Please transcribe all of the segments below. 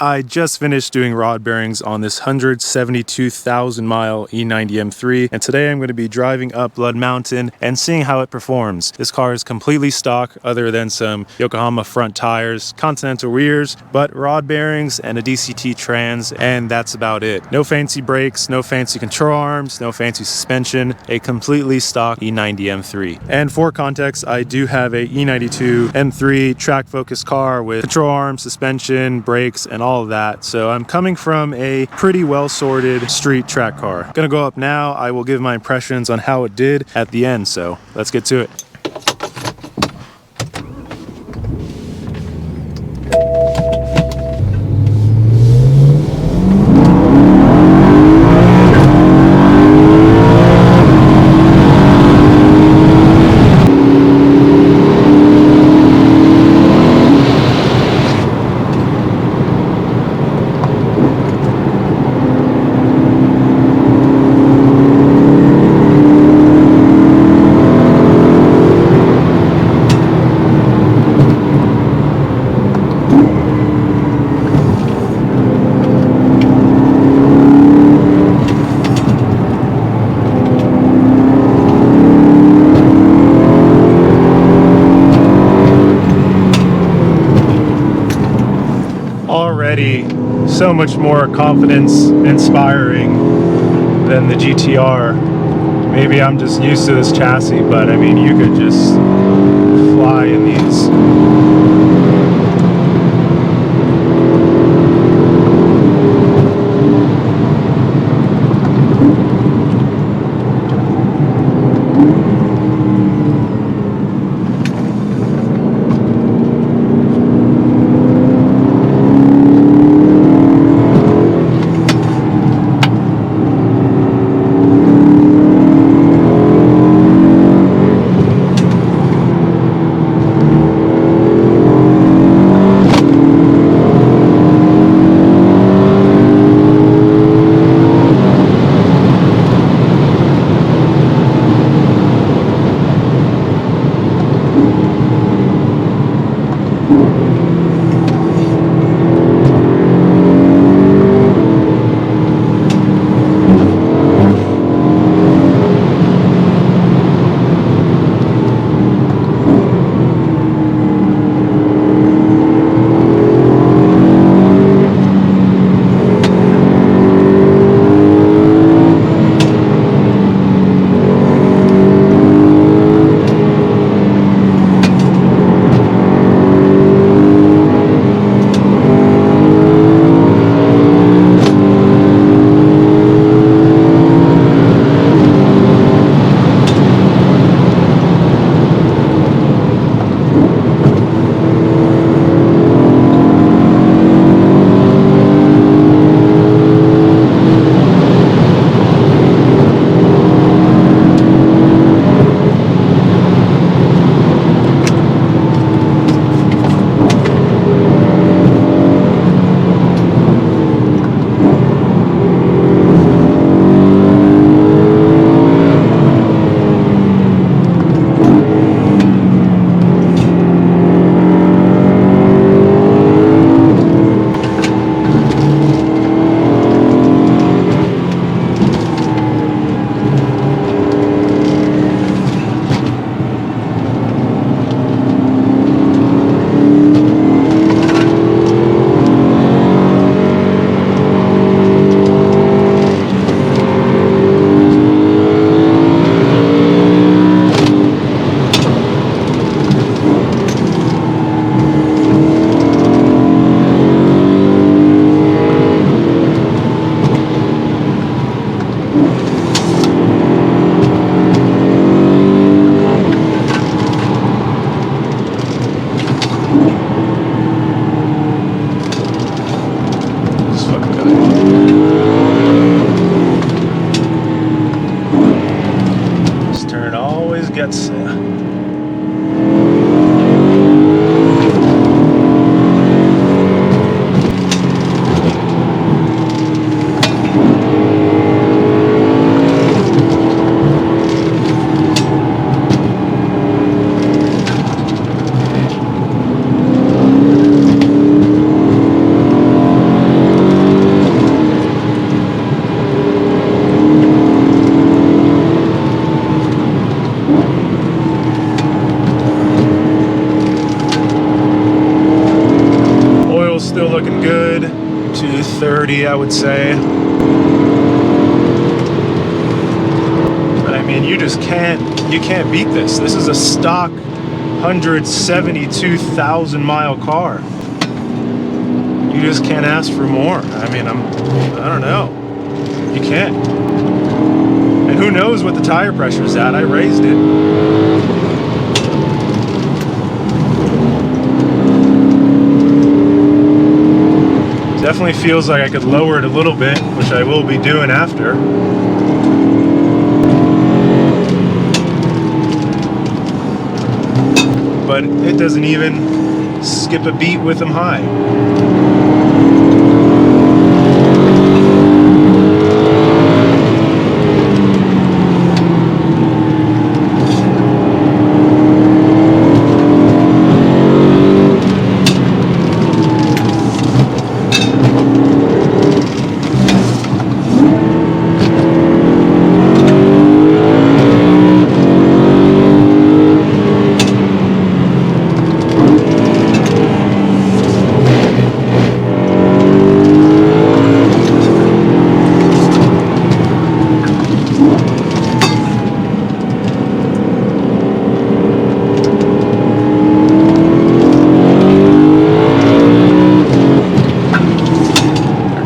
I just finished doing rod bearings on this 172,000 mile E90 M3, and today I'm going to be driving up Blood Mountain and seeing how it performs. This car is completely stock other than some Yokohama front tires, Continental rears, but rod bearings and a DCT trans, and that's about it. No fancy brakes, no fancy control arms, no fancy suspension, a completely stock E90 M3. And for context, I do have a E92 M3 track focused car with control arms, suspension, brakes, and all of that. So I'm coming from a pretty well sorted street track car. Gonna go up now. I will give my impressions on how it did at the end. So let's get to it. Already so much more confidence inspiring than the GTR. Maybe I'm just used to this chassis, but I mean, you could just fly in these. Gets I would say. But I mean, you can't beat this. This is a stock 172,000 mile car. You just can't ask for more. I mean, I don't know. You can't. And who knows what the tire pressure is at? I raised it. Definitely feels like I could lower it a little bit, which I will be doing after. But it doesn't even skip a beat with them high.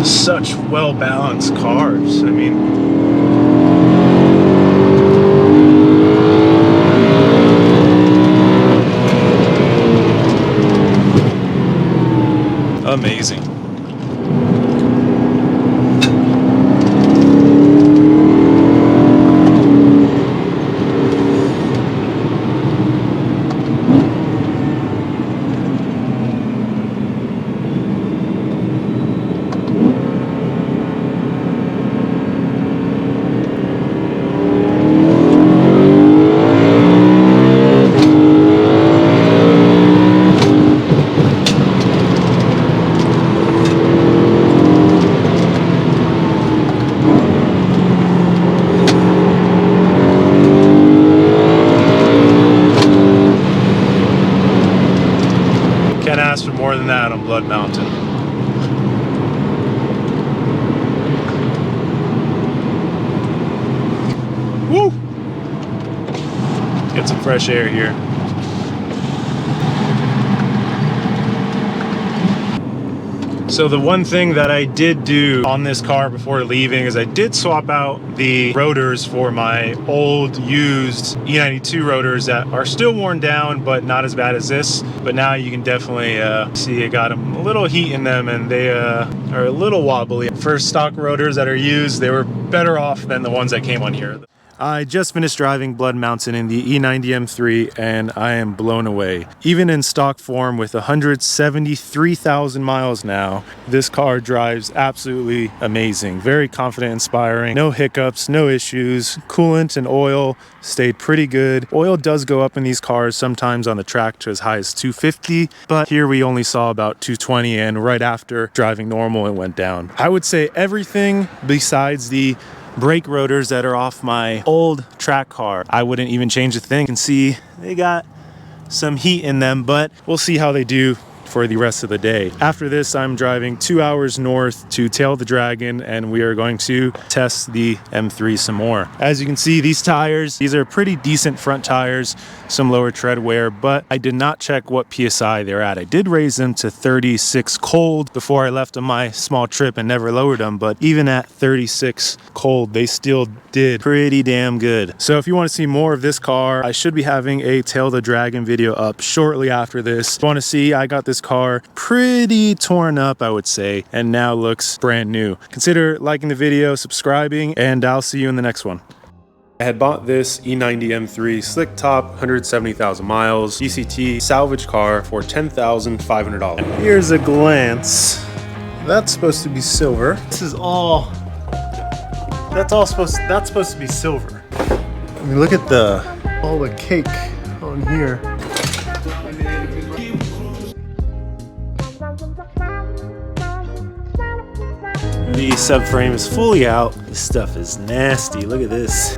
Such well-balanced cars. I mean, amazing. Can't ask for more than that on Blood Mountain. Woo! Get some fresh air here. So the one thing that I did do on this car before leaving is I did swap out the rotors for my old used E92 rotors that are still worn down but not as bad as this. But now you can definitely see I got them a little heat in them, and they are a little wobbly. For stock rotors that are used, they were better off than the ones that came on here. I just finished driving Blood Mountain in the E90 M3 and I am blown away. Even in stock form with 173,000 miles now, this car drives absolutely amazing. Very confident, inspiring, no hiccups, no issues. Coolant and oil stayed pretty good. Oil does go up in these cars sometimes on the track to as high as 250, but here we only saw about 220, and right after driving normal it went down. I would say everything besides the brake rotors that are off my old track car, I wouldn't even change a thing. You can see they got some heat in them, but we'll see how they do for the rest of the day. After this, I'm driving 2 hours north to Tail the Dragon, and we are going to test the M3 some more. As you can see, these tires, these are pretty decent front tires, some lower tread wear, but I did not check what PSI they're at. I did raise them to 36 cold before I left on my small trip and never lowered them, but even at 36 cold, they still did pretty damn good. So if you want to see more of this car, I should be having a Tail the Dragon video up shortly after this. If you want to see, I got this car pretty torn up, I would say, and now looks brand new. Consider liking the video, subscribing, and I'll see you in the next one. I had bought this E90 M3 slick top, 170,000 miles, ECT salvage car for $10,500. Here's a glance. That's supposed to be silver. This is all, that's supposed to be silver. I mean, look at all the cake on here. The subframe is fully out. This stuff is nasty. Look at this.